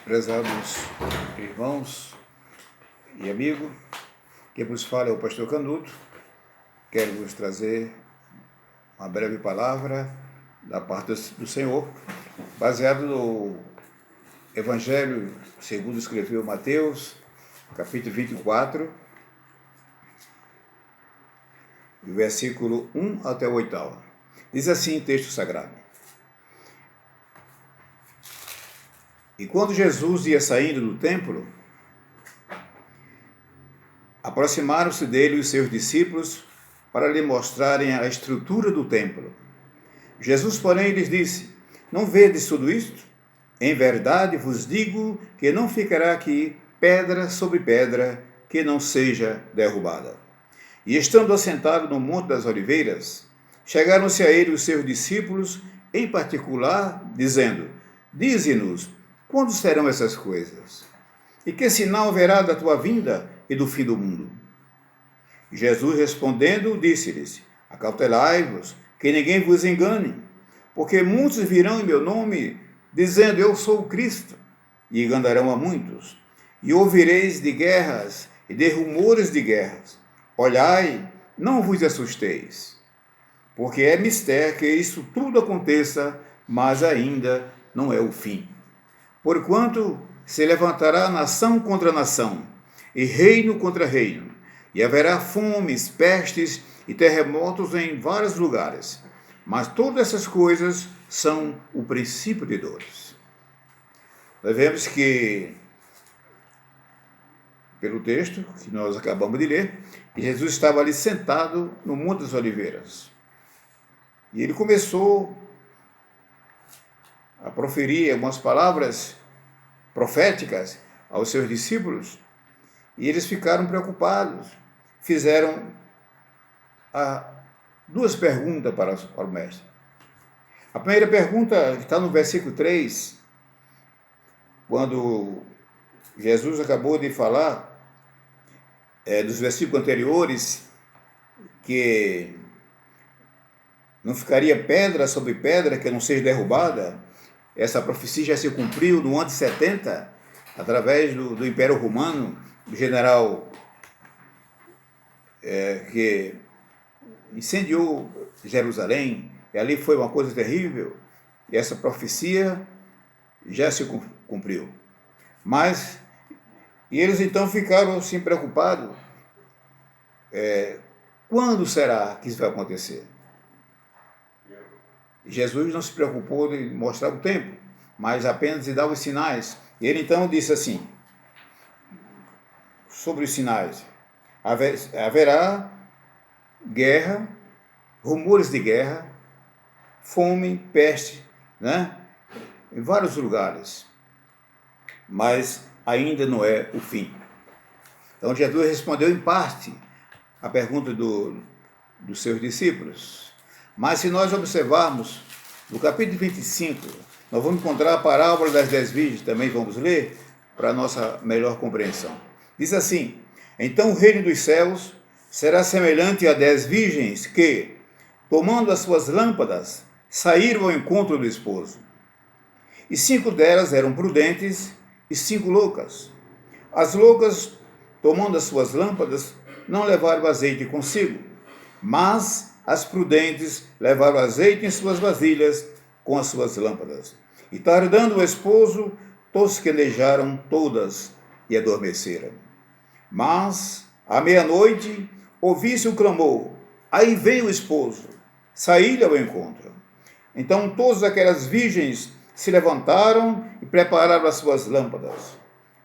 Prezados irmãos e amigos, quem vos fala é o pastor Canuto. Quero vos trazer uma breve palavra da parte do Senhor, baseado no Evangelho segundo escreveu Mateus, capítulo 24, versículo 1 até o 8. Diz assim o texto sagrado: E quando Jesus ia saindo do templo, aproximaram-se dele os seus discípulos para lhe mostrarem a estrutura do templo. Jesus, porém, lhes disse: Não vedes tudo isto? Em verdade vos digo que não ficará aqui pedra sobre pedra que não seja derrubada. E estando assentado no Monte das Oliveiras, chegaram-se a ele os seus discípulos, em particular, dizendo: Dize-nos, quando serão essas coisas? E que sinal haverá da tua vinda e do fim do mundo? Jesus respondendo, disse-lhes: Acautelai-vos, que ninguém vos engane, porque muitos virão em meu nome, dizendo: Eu sou o Cristo, e enganarão a muitos. E ouvireis de guerras e de rumores de guerras. Olhai, não vos assusteis, porque é mister que isso tudo aconteça, mas ainda não é o fim. Porquanto se levantará nação contra nação, e reino contra reino, e haverá fomes, pestes e terremotos em vários lugares. Mas todas essas coisas são o princípio de dores. Nós vemos que, pelo texto que nós acabamos de ler, Jesus estava ali sentado no Monte das Oliveiras. E ele começou a proferir algumas palavras proféticas aos seus discípulos, e eles ficaram preocupados. Fizeram duas perguntas para o mestre. A primeira pergunta está no versículo 3, quando Jesus acabou de falar dos versículos anteriores, que não ficaria pedra sobre pedra que não seja derrubada. Essa profecia já se cumpriu no ano de 70, através do Império Romano, do general que incendiou Jerusalém, e ali foi uma coisa terrível, e essa profecia já se cumpriu. E eles então ficaram assim preocupados, quando será que isso vai acontecer? Jesus não se preocupou de mostrar o tempo, mas apenas de dar os sinais. E ele então disse assim, sobre os sinais: haverá guerra, rumores de guerra, fome, peste, em vários lugares, mas ainda não é o fim. Então Jesus respondeu em parte a pergunta dos seus discípulos. Mas se nós observarmos no capítulo 25, nós vamos encontrar a parábola das 10 virgens, também vamos ler, para a nossa melhor compreensão. Diz assim: Então o reino dos céus será semelhante a 10 virgens que, tomando as suas lâmpadas, saíram ao encontro do esposo. E 5 delas eram prudentes e 5 loucas. As loucas, tomando as suas lâmpadas, não levaram azeite consigo, mas as prudentes levaram azeite em suas vasilhas com as suas lâmpadas. E tardando o esposo, tosquenejaram todas e adormeceram. Mas, à meia-noite, ouvi-se o clamor: Aí vem o esposo, saí-lhe ao encontro. Então todas aquelas virgens se levantaram e prepararam as suas lâmpadas.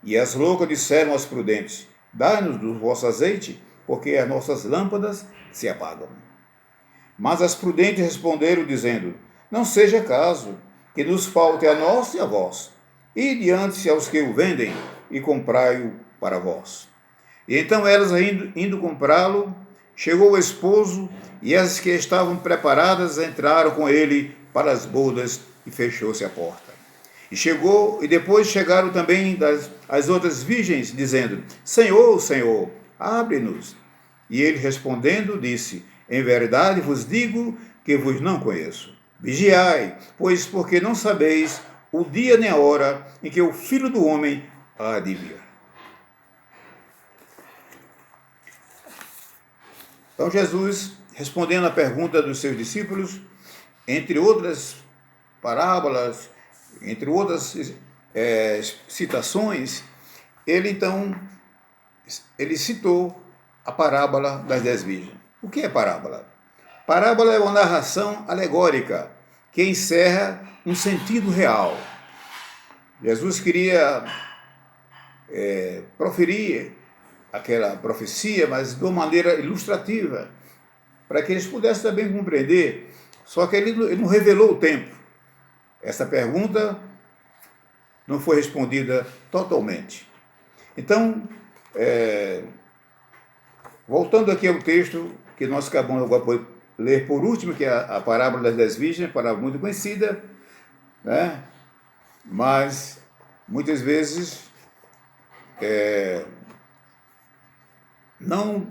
E as loucas disseram aos prudentes: Dai-nos do vosso azeite, porque as nossas lâmpadas se apagam. Mas as prudentes responderam, dizendo: Não seja caso que nos falte a nós e a vós. Ide antes aos que o vendem e comprai-o para vós. E então elas, indo comprá-lo, chegou o esposo, e as que estavam preparadas entraram com ele para as bodas, e fechou-se a porta. E depois chegaram também as outras virgens, dizendo: Senhor, Senhor, abre-nos. E ele respondendo disse: Em verdade vos digo que vos não conheço. Vigiai, pois porque não sabeis o dia nem a hora em que o Filho do Homem há de vir. Então Jesus, respondendo à pergunta dos seus discípulos, entre outras parábolas, entre outras citações, ele citou a parábola das 10 virgens. O que é parábola? Parábola é uma narração alegórica que encerra um sentido real. Jesus queria proferir aquela profecia, mas de uma maneira ilustrativa, para que eles pudessem também compreender. Só que ele não revelou o tempo. Essa pergunta não foi respondida totalmente. Então, voltando aqui ao texto que nós acabamos agora de ler por último, que é a parábola das 10 virgens, parábola muito conhecida, né? Mas muitas vezes não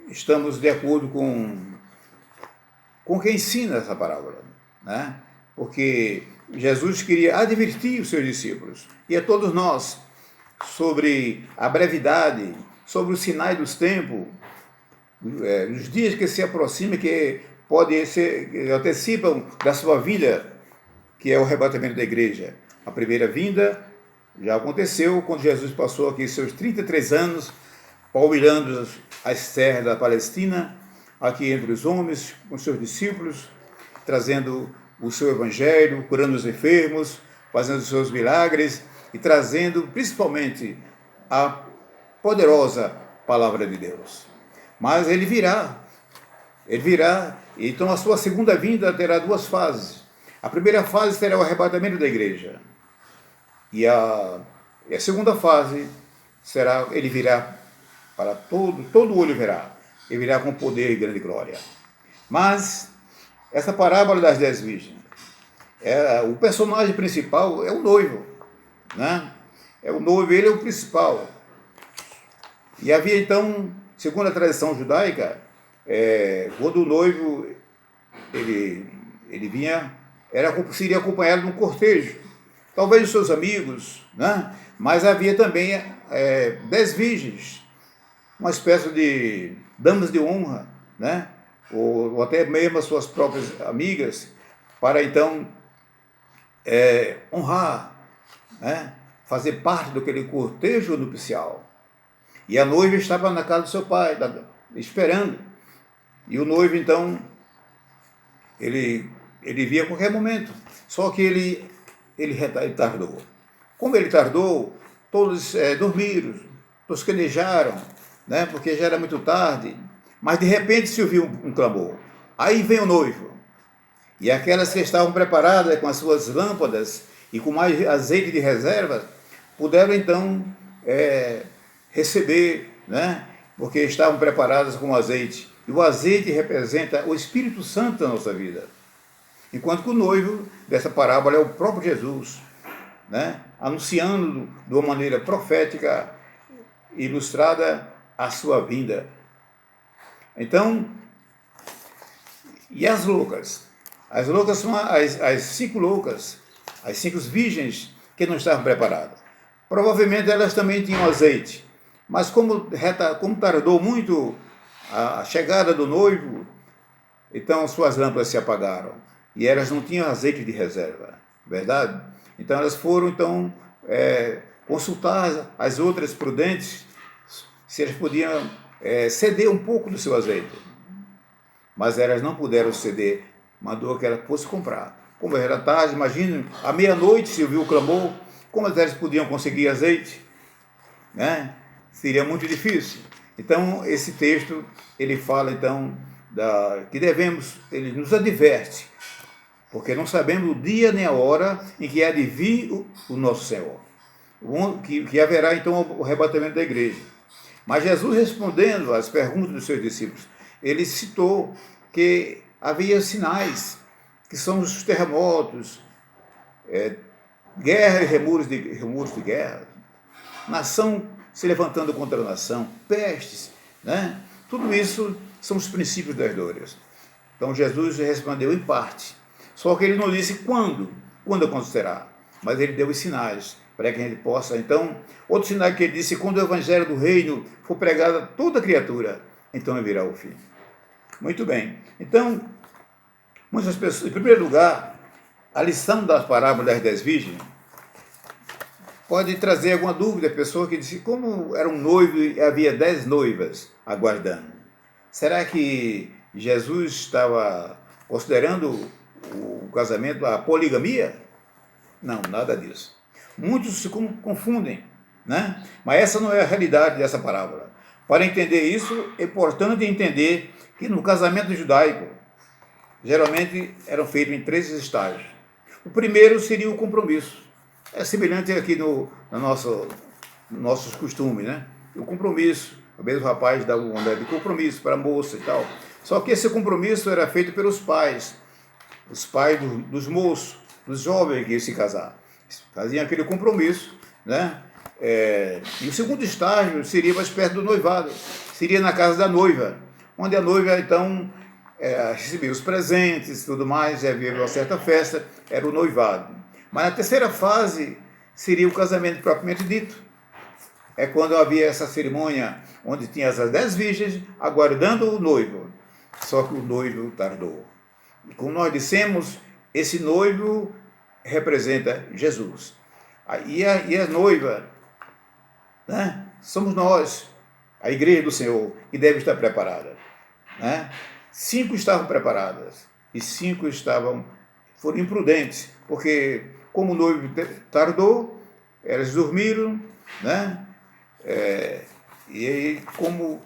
estamos de acordo com quem ensina essa parábola, né? Porque Jesus queria advertir os seus discípulos e a todos nós sobre a brevidade, sobre os sinais dos tempos, os dias que se aproximam, que podem ser, que antecipam da sua vinda, que é o arrebatamento da igreja. A primeira vinda já aconteceu quando Jesus passou aqui seus 33 anos, palmilhando as terras da Palestina, aqui entre os homens, com seus discípulos, trazendo o seu evangelho, curando os enfermos, fazendo os seus milagres e trazendo principalmente a poderosa palavra de Deus. Mas ele virá, e então a sua segunda vinda terá duas fases. A primeira fase será o arrebatamento da igreja, e a segunda fase será, ele virá para todo olho verá, ele virá com poder e grande glória. Mas essa parábola das 10 virgens, o personagem principal é o noivo, né? É o noivo, ele é o principal. E havia então, segundo a tradição judaica, quando o noivo ele vinha, seria acompanhado de um cortejo, talvez de seus amigos, né? Mas havia também 10 virgens, uma espécie de damas de honra, né? Ou até mesmo as suas próprias amigas, para então honrar, né? Fazer parte daquele cortejo nupcial. E a noiva estava na casa do seu pai, esperando. E o noivo, então, ele via a qualquer momento. Só que ele tardou. Como ele tardou, todos dormiram, tosquenejaram, né? Porque já era muito tarde. Mas de repente se ouviu um clamor. Aí vem o noivo. E aquelas que estavam preparadas com as suas lâmpadas e com mais azeite de reserva, puderam então receber, né? Porque estavam preparadas com azeite. E o azeite representa o Espírito Santo da nossa vida. Enquanto que o noivo dessa parábola é o próprio Jesus, né? Anunciando de uma maneira profética, ilustrada, a sua vinda. Então, e as loucas? As loucas são as 5 loucas, as 5 virgens que não estavam preparadas. Provavelmente elas também tinham azeite, mas como tardou muito a chegada do noivo, então suas lâmpadas se apagaram e elas não tinham azeite de reserva, verdade? Então elas foram consultar as outras prudentes se elas podiam ceder um pouco do seu azeite, mas elas não puderam ceder, mandou que ela fosse comprar. Como era tarde, imagine, à meia-noite se ouviu o clamor, como elas podiam conseguir azeite, né? Seria muito difícil. Então, esse texto, ele fala, então, que ele nos adverte, porque não sabemos o dia nem a hora em que há de vir o nosso Senhor, que haverá, então, o arrebatamento da igreja. Mas Jesus, respondendo às perguntas dos seus discípulos, ele citou que havia sinais, que são os terremotos, guerra e rumores de guerra, nação se levantando contra a nação, pestes, né? Tudo isso são os princípios das dores. Então Jesus respondeu em parte, só que ele não disse quando acontecerá. mas ele deu os sinais para que a gente possa. Então, outro sinal que ele disse: quando o evangelho do reino for pregado a toda criatura, então virá o fim. Muito bem. Então, muitas pessoas, em primeiro lugar, a lição das parábolas das 10 virgens pode trazer alguma dúvida. A pessoa que disse: como era um noivo e havia 10 noivas aguardando? Será que Jesus estava considerando o casamento, a poligamia? Não, nada disso. Muitos se confundem, né? Mas essa não é a realidade dessa parábola. Para entender isso, é importante entender que no casamento judaico, geralmente eram feitos em 3 estágios. O primeiro seria o compromisso. É semelhante aqui no nossos costumes, né? O compromisso, o mesmo rapaz dá um andar de compromisso para a moça e tal. Só que esse compromisso era feito pelos pais, os pais dos moços, dos jovens que iam se casar. Faziam aquele compromisso, né? E o segundo estágio seria mais perto do noivado, seria na casa da noiva, onde a noiva, então, recebia os presentes e tudo mais, havia uma certa festa, era o noivado. Mas na terceira fase seria o casamento propriamente dito. É quando havia essa cerimônia onde tinha as 10 virgens aguardando o noivo. Só que o noivo tardou. E como nós dissemos, esse noivo representa Jesus. E a noiva, né, somos nós, a igreja do Senhor, que deve estar preparada. Né? 5 estavam preparadas e 5 foram imprudentes, porque como o noivo tardou, elas dormiram, né? E aí, como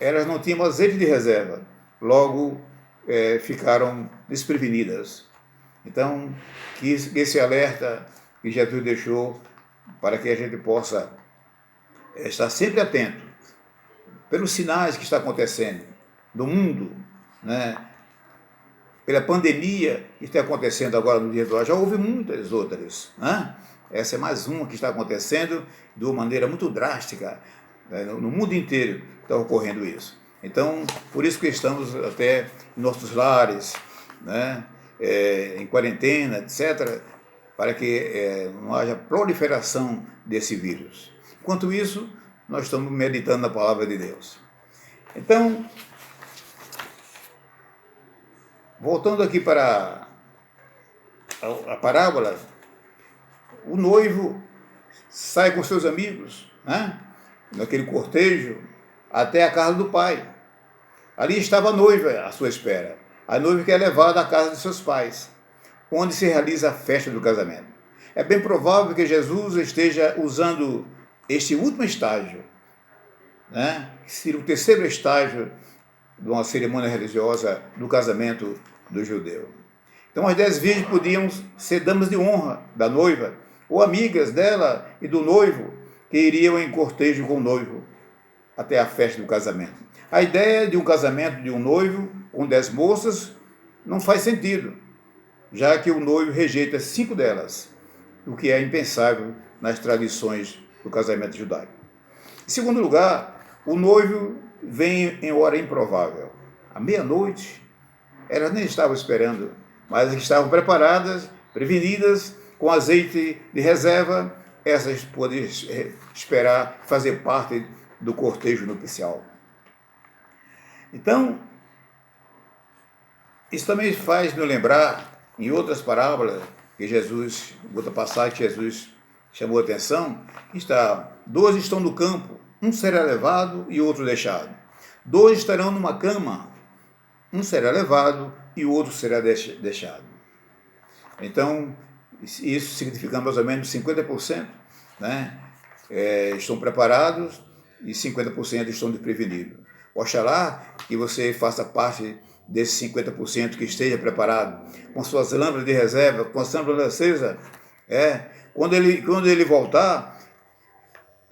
elas não tinham azeite de reserva, logo ficaram desprevenidas. Então, que esse alerta que Jesus deixou para que a gente possa estar sempre atento pelos sinais que está acontecendo no mundo, né? Pela pandemia que está acontecendo agora no dia de hoje. Já houve muitas outras, né? Essa é mais uma que está acontecendo de uma maneira muito drástica, né? No mundo inteiro está ocorrendo isso. Então, por isso que estamos até em nossos lares, né? Em quarentena, etc., para que não haja proliferação desse vírus. Enquanto isso, nós estamos meditando na palavra de Deus. Então, voltando aqui para a parábola, o noivo sai com seus amigos, né, naquele cortejo, até a casa do pai. Ali estava a noiva à sua espera. A noiva que é levada à casa de seus pais, onde se realiza a festa do casamento. É bem provável que Jesus esteja usando este último estágio, né, que seria o terceiro estágio de uma cerimônia religiosa do casamento do judeu. Então as 10 virgens podiam ser damas de honra da noiva, ou amigas dela e do noivo, que iriam em cortejo com o noivo até a festa do casamento. A ideia de um casamento de um noivo com 10 moças não faz sentido, já que o noivo rejeita 5 delas, o que é impensável nas tradições do casamento judaico. Em segundo lugar, o noivo vem em hora improvável. À meia-noite, elas nem estavam esperando, mas estavam preparadas, prevenidas, com azeite de reserva. Essas podem esperar fazer parte do cortejo nupcial. Então, isso também faz nos lembrar, em outras parábolas, outra passagem que Jesus chamou a atenção, que 2 estão no campo, um será levado e outro deixado. 2 estarão numa cama, um será levado e o outro será deixado. Então, isso significa mais ou menos 50%, né? Estão preparados e 50% estão desprevenidos. Oxalá que você faça parte desses 50% que esteja preparado, com suas lâmpadas de reserva, com as lâmpadas acesas. Quando ele voltar,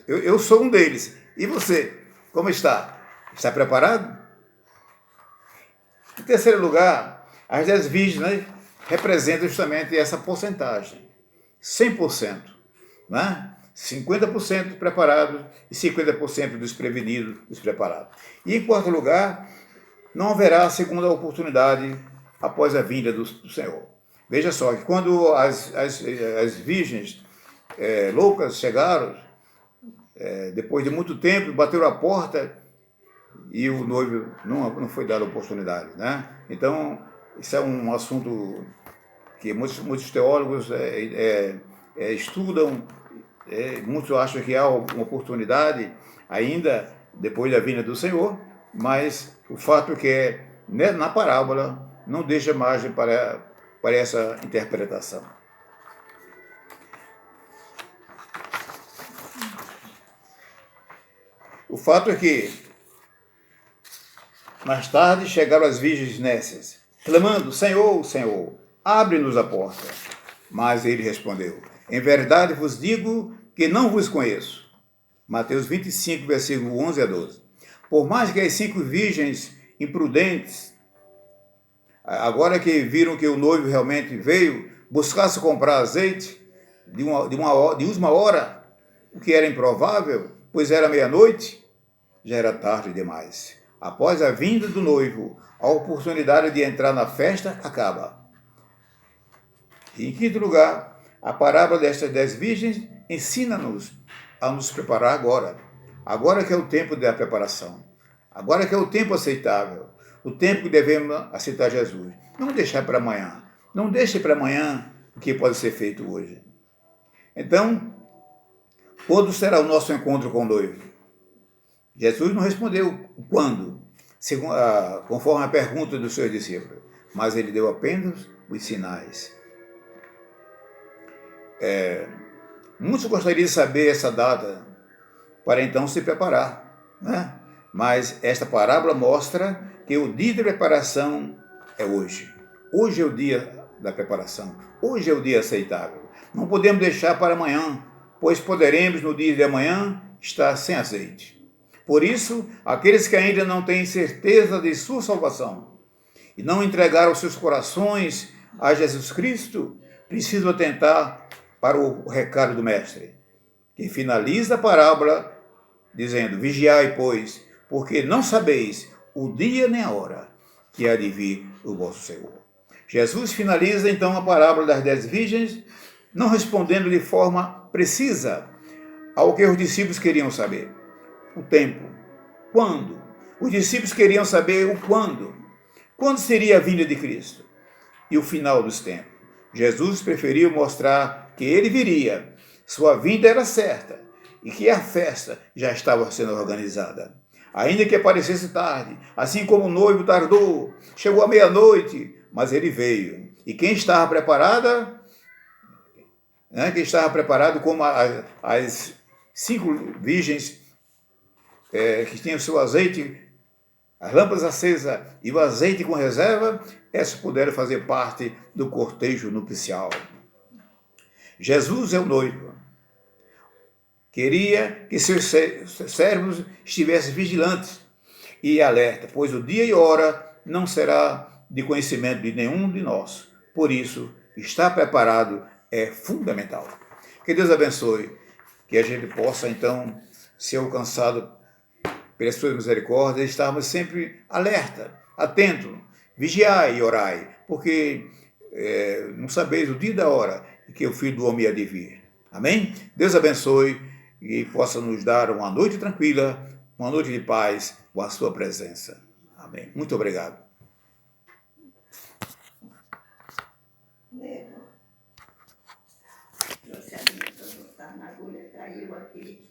eu sou um deles. E você, como está? Está preparado? Em terceiro lugar, as 10 virgens, né, representam justamente essa porcentagem. 100%. Né? 50% preparados e 50% desprevenidos, despreparados. E em quarto lugar, não haverá segunda oportunidade após a vinda do Senhor. Veja só, que quando as virgens loucas chegaram, depois de muito tempo, bateram a porta e o noivo não foi dado a oportunidade, né? Então, isso é um assunto que muitos teólogos estudam, muitos acham que há uma oportunidade ainda depois da vinda do Senhor, mas o fato é que na parábola não deixa margem para essa interpretação. O fato é que mais tarde chegaram as virgens nécias, clamando: Senhor, Senhor, abre-nos a porta. Mas ele respondeu: em verdade vos digo que não vos conheço. Mateus 25, versículo 11 a 12. Por mais que as 5 virgens imprudentes, agora que viram que o noivo realmente veio, buscasse comprar azeite de última hora, o que era improvável, pois era meia-noite, já era tarde demais. Após a vinda do noivo, a oportunidade de entrar na festa acaba. E, em quinto lugar, a parábola destas 10 virgens ensina-nos a nos preparar agora. Agora que é o tempo da preparação. Agora que é o tempo aceitável. O tempo que devemos aceitar Jesus. Não deixar para amanhã. Não deixe para amanhã o que pode ser feito hoje. Então, quando será o nosso encontro com o noivo? Jesus não respondeu quando, conforme a pergunta dos seus discípulos, mas ele deu apenas os sinais. Muitos gostariam de saber essa data para então se preparar, né? Mas esta parábola mostra que o dia de preparação é hoje. Hoje é o dia da preparação. Hoje é o dia aceitável. Não podemos deixar para amanhã, pois poderemos no dia de amanhã estar sem azeite. Por isso, aqueles que ainda não têm certeza de sua salvação e não entregaram seus corações a Jesus Cristo, precisam atentar para o recado do Mestre, que finaliza a parábola dizendo: vigiai, pois, porque não sabeis o dia nem a hora que há de vir o vosso Senhor. Jesus finaliza então a parábola das 10 virgens, não respondendo de forma precisa ao que os discípulos queriam saber. O tempo. Quando? Os discípulos queriam saber o quando. Quando seria a vinda de Cristo? E o final dos tempos. Jesus preferiu mostrar que ele viria, sua vinda era certa e que a festa já estava sendo organizada. Ainda que aparecesse tarde, assim como o noivo tardou, chegou à meia-noite, mas ele veio. E quem estava preparada, quem estava preparado como as 5 virgens que tinham seu azeite, as lâmpadas acesas e o azeite com reserva, essas puderam fazer parte do cortejo nupcial. Jesus é o noivo. Queria que seus servos estivessem vigilantes e alerta, pois o dia e hora não será de conhecimento de nenhum de nós. Por isso, estar preparado é fundamental. Que Deus abençoe, que a gente possa, então, ser alcançado pelas suas misericórdias, estarmos sempre alerta, atento, vigiai e orai, porque não sabeis o dia e da hora em que o Filho do Homem há de vir. Amém? Deus abençoe e possa nos dar uma noite tranquila, uma noite de paz com a sua presença. Amém. Muito obrigado. Trouxe a minha para botar na agulha, caiu aqui.